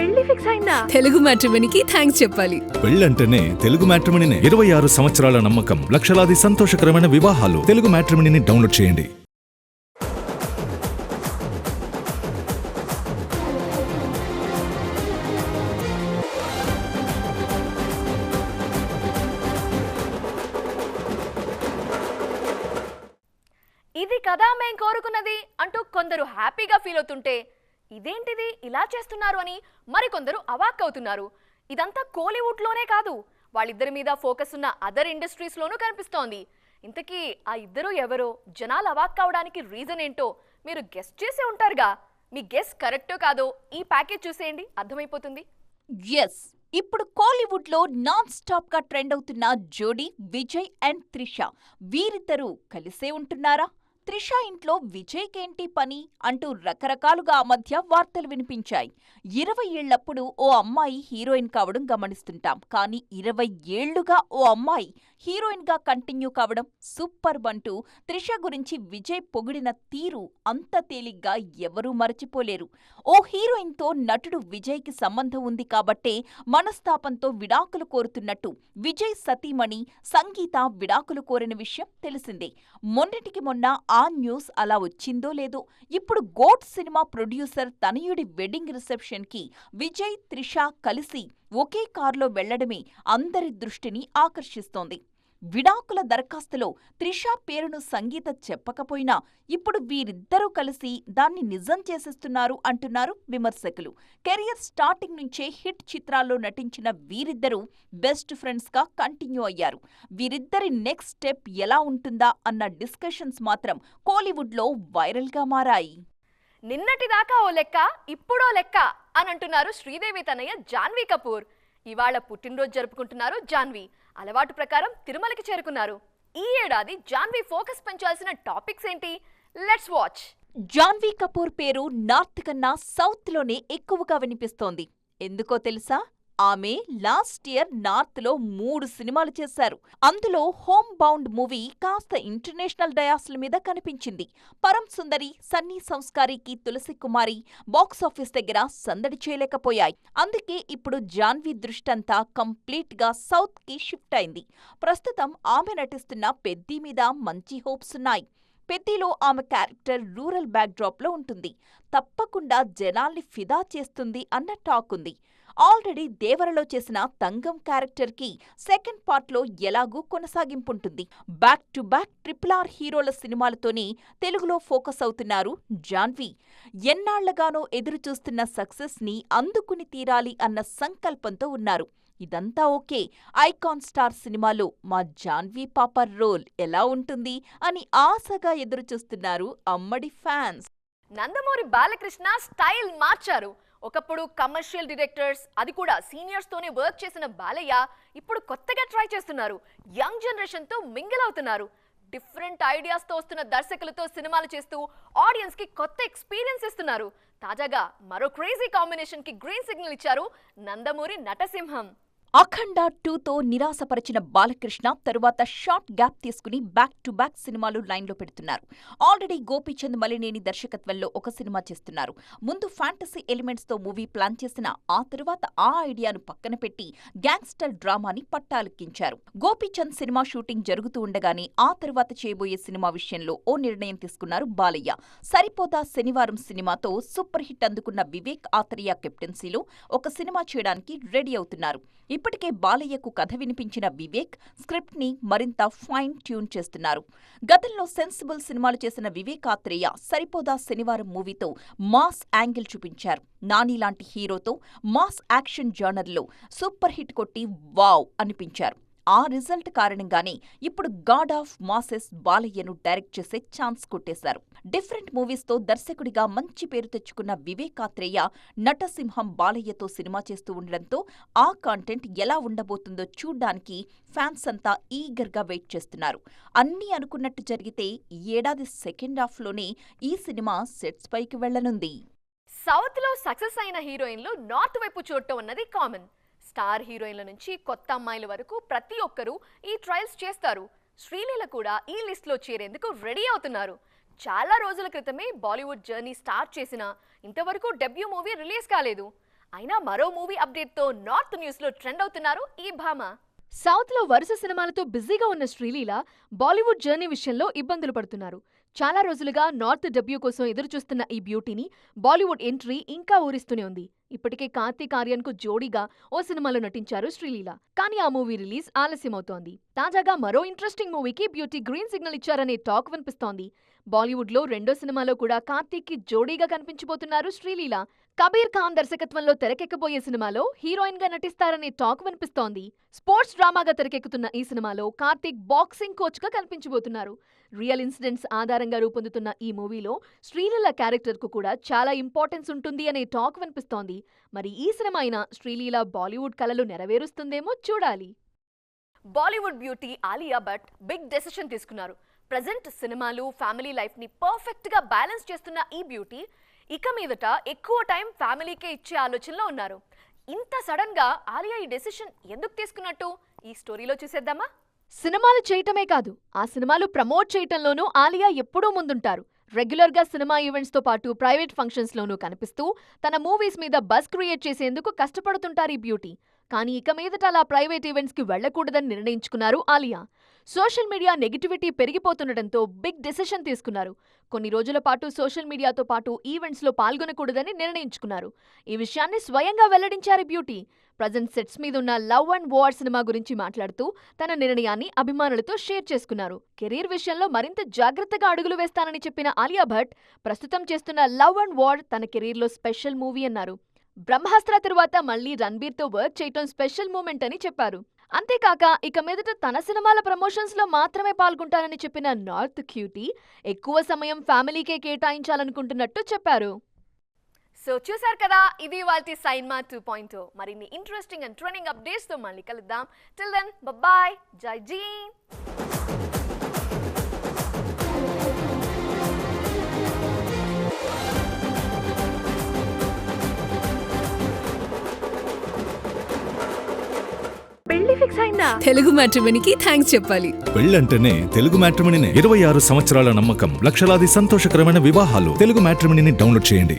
పెళ్లి ఫిక్స్ అయిందా? తెలుగు మ్యాట్రిమోనీకి థ్యాంక్స్ చెప్పాలి. పెళ్ళంటేనే తెలుగు మ్యాట్రిమోనీనే. 26 సంవత్సరాల నమ్మకం, లక్షలాది సంతోషకరమైన వివాహాలు. తెలుగు మ్యాట్రిమోనీని డౌన్లోడ్ చేయండి. ఇది కదా మేం కోరుకున్నది అంటూ కొందరు హ్యాపీగా ఫీల్ అవుతుంటే, ఇదేంటిది ఇలా చేస్తున్నారు అని మరికొందరు అవాక్కవుతున్నారు. ఇదంతా కోలీవుడ్లోనే కాదు, వాళ్ళిద్దరి మీద ఫోకస్ ఉన్న అదర్ ఇండస్ట్రీస్లోనూ కనిపిస్తోంది. ఇంతకీ ఆ ఇద్దరు ఎవరో, జనాలు అవాక్ కావడానికి రీజన్ ఏంటో మీరు గెస్ చేసే ఉంటారుగా. మీ గెస్ కరెక్టో కాదో ఈ ప్యాకేజ్ చూసేయండి, అర్థమైపోతుంది. ఎస్, ఇప్పుడు కోలీవుడ్ లో నాన్ స్టాప్ గా ట్రెండ్ అవుతున్న జోడీ విజయ్ అండ్ త్రిష. వీరిద్దరూ కలిసే ఉంటున్నారా? త్రిష ఇంట్లో విజయ్కేంటి పని అంటూ రకరకాలుగా ఆ మధ్య వార్తలు వినిపించాయి. 20 ఏళ్లప్పుడు ఓ అమ్మాయి హీరోయిన్ కావడం గమనిస్తుంటాం. కానీ 20 ఏళ్లుగా ఓ అమ్మాయి హీరోయిన్ గా కంటిన్యూ కావడం సూపర్ అంటూ త్రిష గురించి విజయ్ పొగిడిన తీరు అంత తేలిగ్గా ఎవరూ మరచిపోలేరు. ఓ హీరోయిన్ తో నటుడు విజయ్ కి సంబంధం ఉంది కాబట్టే మనస్తాపంతో విడాకులు కోరుతున్నట్టు విజయ్ సతీమణి సంగీత విడాకులు కోరిన విషయం తెలిసిందే. మొన్నటికి మొన్న ఆ న్యూస్ అలా వచ్చిందో లేదో, ఇప్పుడు గోట్ సినిమా ప్రొడ్యూసర్ తనయుడి వెడ్డింగ్ రిసెప్షన్ కి విజయ్ త్రిష కలిసి ఒకే కారులో వెళ్లడమే అందరి దృష్టిని ఆకర్షిస్తోంది. విడాకుల దరఖాస్తులో త్రిష పేరును సంగీత చెప్పకపోయినా ఇప్పుడు వీరిద్దరూ కలిసి దాన్ని నిజం చేసేస్తున్నారు అంటున్నారు విమర్శకులు. కెరియర్ స్టార్టింగ్ నుంచే హిట్ చిత్రాల్లో నటించిన వీరిద్దరూ బెస్ట్ ఫ్రెండ్స్ గా కంటిన్యూ అయ్యారు. వీరిద్దరి నెక్స్ట్ స్టెప్ ఎలా ఉంటుందా అన్న డిస్కషన్స్ మాత్రం కోలీవుడ్ లో వైరల్ గా మారాయి. నిన్నటిదాకా ఓ లెక్క, ఇప్పుడో లెక్క అని అంటున్నారు శ్రీదేవి తనయ్య జాన్వీ కపూర్. ఇవాళ పుట్టినరోజు జరుపుకుంటున్నారు జాన్వీ. అలవాటు ప్రకారం తిరుమలకి చేరుకున్నారు. ఈ ఏడాది జాన్వీ ఫోకస్ పెంచాల్సిన టాపిక్స్ ఏంటి? Let's watch. జాన్వీ కపూర్ పేరు నార్త్ కన్నా సౌత్ లోనే ఎక్కువగా వినిపిస్తోంది. ఎందుకో తెలుసా? ఆమె లాస్ట్ ఇయర్ నార్త్ లో 3 సినిమాలు చేశారు. అందులో హోమ్ బౌండ్ మూవీ కాస్త ఇంటర్నేషనల్ డయాస్ల మీద కనిపించింది. పరం సుందరి, సన్నీ సంస్కారికి, తులసి కుమారి బాక్సాఫీస్ దగ్గర సందడి చేయలేకపోయాయి. అందుకే ఇప్పుడు జాన్వీ దృష్టంతా కంప్లీట్ గా సౌత్ కి షిఫ్ట్ అయింది. ప్రస్తుతం ఆమె నటిస్తున్న పెద్ది మీద మంచి హోప్స్ ఉన్నాయి. పెద్దిలో ఆమె క్యారెక్టర్ రూరల్ బ్యాక్డ్రాప్ లో ఉంటుంది. తప్పకుండా జనాల్ని ఫిదా చేస్తుంది అన్న టాక్ ఉంది. ఆల్రెడీ దేవరలో చేసిన తంగం క్యారెక్టర్ కి సెకండ్ పార్ట్ లో ఎలాగూ కొనసాగింపుంటుంది. బ్యాక్ టు బ్యాక్ RRR హీరోల సినిమాలతోనే తెలుగులో ఫోకస్ అవుతున్నారు జాన్వీ. ఎన్నాళ్లగానో ఎదురుచూస్తున్న సక్సెస్ ని అందుకుని తీరాలి అన్న సంకల్పంతో ఉన్నారు. ఇదంతా ఓకే, ఐకాన్ స్టార్ సినిమాలో మా జాన్వీ పాప రోల్ ఎలా ఉంటుంది అని ఆశగా ఎదురుచూస్తున్నారు అమ్మడి ఫ్యాన్స్. నందమూరి బాలకృష్ణ స్టైల్ మార్చారు. ఒకప్పుడు కమర్షియల్ డైరెక్టర్స్, అది కూడా సీనియర్స్ తోనే వర్క్ చేసిన బాలయ్య ఇప్పుడు కొత్తగా ట్రై చేస్తున్నారు. యంగ్ జనరేషన్ తో మింగిల్ అవుతున్నారు. డిఫరెంట్ ఐడియాస్ తో వస్తున్న దర్శకులతో సినిమాలు చేస్తూ ఆడియన్స్ కి కొత్త ఎక్స్పీరియన్స్ ఇస్తున్నారు. తాజాగా మరో క్రేజీ కాంబినేషన్ కి గ్రీన్ సిగ్నల్ ఇచ్చారు నందమూరి నటసింహం. అఖండ 2తో నిరాశపరిచిన బాలకృష్ణ తరువాత షార్ట్ గ్యాప్ తీసుకుని బ్యాక్ టు బ్యాక్ సినిమాలు లైన్లో పెడుతున్నారు. ఆల్రెడీ గోపీచంద్ మలినేని దర్శకత్వంలో ఒక సినిమా చేస్తున్నారు. ముందు ఫ్యాంటసీ ఎలిమెంట్స్ తో మూవీ ప్లాన్ చేసిన ఆ తరువాత ఆ ఐడియాను పక్కన పెట్టి గ్యాంగ్స్టర్ డ్రామాని పట్టాలెక్కించారు. గోపీచంద్ సినిమా షూటింగ్ జరుగుతూ ఉండగానే ఆ తరువాత చేయబోయే సినిమా విషయంలో ఓ నిర్ణయం తీసుకున్నారు బాలయ్య. సరిపోదా శనివారం సినిమాతో సూపర్ హిట్ అందుకున్న వివేక్ ఆత్రేయ కెప్టెన్సీలో ఒక సినిమా చేయడానికి రెడీ అవుతున్నారు. ఇప్పటికే బాలయ్యకు కథ వినిపించిన వివేక్ స్క్రిప్ట్ ని మరింత ఫైన్ ట్యూన్ చేస్తున్నారు. గతంలో సెన్సిబుల్ సినిమాలు చేసిన వివేక్ ఆత్రేయ సరిపోదా శనివారం మూవీతో మాస్ యాంగిల్ చూపించారు. నాని లాంటి హీరోతో మాస్ యాక్షన్ జానర్లో సూపర్ హిట్ కొట్టి వావ్ అనిపించారు. ఆ రిజల్ట్ కారణంగానే ఇప్పుడు గాడ్ ఆఫ్ మాసెస్ బాలయ్యను డైరెక్ట్ చేసే ఛాన్స్ కొట్టేశారు. డిఫరెంట్ మూవీస్ తో దర్శకుడిగా మంచి పేరు తెచ్చుకున్న వివేక్ ఆత్రేయ నటసింహం బాలయ్యతో సినిమా చేస్తూ ఉండడంతో ఆ కాంటెంట్ ఎలా ఉండబోతుందో చూడ్డానికి ఫ్యాన్స్ అంతా ఈగర్ గా వెయిట్ చేస్తున్నారు. అన్నీ అనుకున్నట్టు జరిగితే ఈ ఏడాది సెకండ్ హాఫ్ లోనే ఈ సినిమా సెట్స్ పైకి వెళ్లనుంది. సౌత్ లో సక్సెస్ అయిన హీరోయిన్లు నార్త్ వైపు చూడటం అన్నది కామన్. స్టార్ హీరోయిన్ల నుంచి కొత్త అమ్మాయిల వరకు ప్రతి ఒక్కరూ ఈ ట్రయల్స్ చేస్తారు. శ్రీలీల కూడా ఈ లిస్ట్లో చేరేందుకు రెడీ అవుతున్నారు. చాలా రోజుల క్రితమే బాలీవుడ్ జర్నీ స్టార్ట్ చేసినా ఇంతవరకు డెబ్యూ మూవీ రిలీజ్ కాలేదు. అయినా మరో మూవీ అప్డేట్తో నార్త్ న్యూస్లో ట్రెండ్ అవుతున్నారు ఈ భామ. సౌత్లో వరుస సినిమాలతో బిజీగా ఉన్న శ్రీలీల బాలీవుడ్ జర్నీ విషయంలో ఇబ్బందులు పడుతున్నారు. చాలా రోజులుగా నార్త్ డెబ్యూ కోసం ఎదురుచూస్తున్న ఈ బ్యూటీని బాలీవుడ్ ఎంట్రీ ఇంకా ఊరిస్తూనే ఉంది. ఇప్పటికే కార్తీక్ ఆర్యన్కు జోడీగా ఓ సినిమాలో నటించారు శ్రీలీల. కానీ ఆ మూవీ రిలీజ్ ఆలస్యమవుతోంది. తాజాగా మరో ఇంట్రెస్టింగ్ మూవీకి బ్యూటీ గ్రీన్ సిగ్నల్ ఇచ్చారనే టాక్ వినిపిస్తోంది. బాలీవుడ్లో రెండో సినిమాలో కూడా కార్తీక్కి జోడీగా కనిపించబోతున్నారు శ్రీలీల. కబీర్ ఖాన్ దర్శకత్వంలో తెరకెక్కబోయే సినిమాలో హీరోయిన్ గా నటిస్తారనే టాక్ వినిపిస్తోంది. స్పోర్ట్స్ డ్రామాగా తెరకెక్కుతున్న ఈ సినిమాలో కార్తీక్ బాక్సింగ్ కోచ్ గా కనిపించబోతున్నారు. రియల్ ఇన్సిడెంట్స్ ఆధారంగా రూపొందుతున్న ఈ మూవీలో శ్రీలీల క్యారెక్టర్ కు కూడా చాలా ఇంపార్టెన్స్ ఉంటుంది అనే టాక్ వినిపిస్తోంది. మరి ఈ సినిమా అయినా శ్రీలీల బాలీవుడ్ కలలు నెరవేరుస్తుందేమో చూడాలి. Bollywood beauty Alia Bhatt big decision తీసుకున్నారు. ప్రజెంట్ సినిమాలు, ఫ్యామిలీ లైఫ్ ని పర్ఫెక్ట్ గా బ్యాలెన్స్ చేస్తున్న ఈ బ్యూటీ ఇక మీదట ఎక్కువ టైం ఫ్యామిలీకే ఇచ్చే ఆలోచనలో ఉన్నారు. ఇంత సడన్ గా ఆలియా ఈ డెసిషన్ ఎందుకు తీసుకున్నట్టు ఈ స్టోరీలో చూసేద్దామా? సినిమాలు చేయటమే కాదు, ఆ సినిమాలు ప్రమోట్ చేయటంలోనూ ఆలియా ఎప్పుడూ ముందుంటారు. రెగ్యులర్ గా సినిమా ఈవెంట్స్ తో పాటు ప్రైవేట్ ఫంక్షన్స్ లోనూ కనిపిస్తూ తన మూవీస్ మీద బజ్ క్రియేట్ చేసేందుకు కష్టపడుతుంటారు ఈ బ్యూటీ. కానీ ఇక మీదట అలా ప్రైవేట్ ఈవెంట్స్ కి వెళ్లకూడదని నిర్ణయించుకున్నారు ఆలియా. సోషల్ మీడియా నెగిటివిటీ పెరిగిపోతుండటంతో బిగ్ డెసిషన్ తీసుకున్నారు. కొన్ని రోజుల పాటు సోషల్ మీడియాతో పాటు ఈవెంట్స్ లో పాల్గొనకూడదని నిర్ణయించుకున్నారు. ఈ విషయాన్ని స్వయంగా వెల్లడించారు బ్యూటీ. ప్రజెంట్ సెట్స్ మీదున్న లవ్ అండ్ వార్ సినిమా గురించి మాట్లాడుతూ తన నిర్ణయాన్ని అభిమానులతో షేర్ చేసుకున్నారు. కెరీర్ విషయంలో మరింత జాగ్రత్తగా అడుగులు వేస్తానని చెప్పిన ఆలియా భట్ ప్రస్తుతం చేస్తున్న లవ్ అండ్ వార్ తన కెరీర్లో స్పెషల్ మూవీ అన్నారు. బ్రహ్మాస్త్ర తరువాత మళ్లీ రణబీర్తో వర్క్ చేయటం స్పెషల్ మూమెంట్ అని చెప్పారు. అంతేకాక ఇక మీదట తన సినిమాల ప్రమోషన్స్ లో మాత్రమే పాల్గొంటానని చెప్పిన నార్త్ క్యూటీ ఎక్కువ సమయం ఫ్యామిలీకే కేటాయించాలనుకుంటున్నట్టు చెప్పారు. సో చూసారు కదా, ఇది వాల్టి సైన్మా 2.0. మరిన్ని ఇంట్రెస్టింగ్ అండ్ ట్రెండింగ్ అప్డేట్స్ తో మళ్ళీ కలుద్దాం. టిల్ దెన్ బాయ్, జై జీన్. పెళ్లి ఫిక్స్ అయిందా? తెలుగు మ్యాట్రిమోనీకి థ్యాంక్స్ చెప్పాలి. పెళ్ళంటేనే తెలుగు మ్యాట్రిమోనీనే. 26 సంవత్సరాల నమ్మకం, లక్షలాది సంతోషకరమైన వివాహాలు. తెలుగు మ్యాట్రిమోనీని డౌన్లోడ్ చేయండి.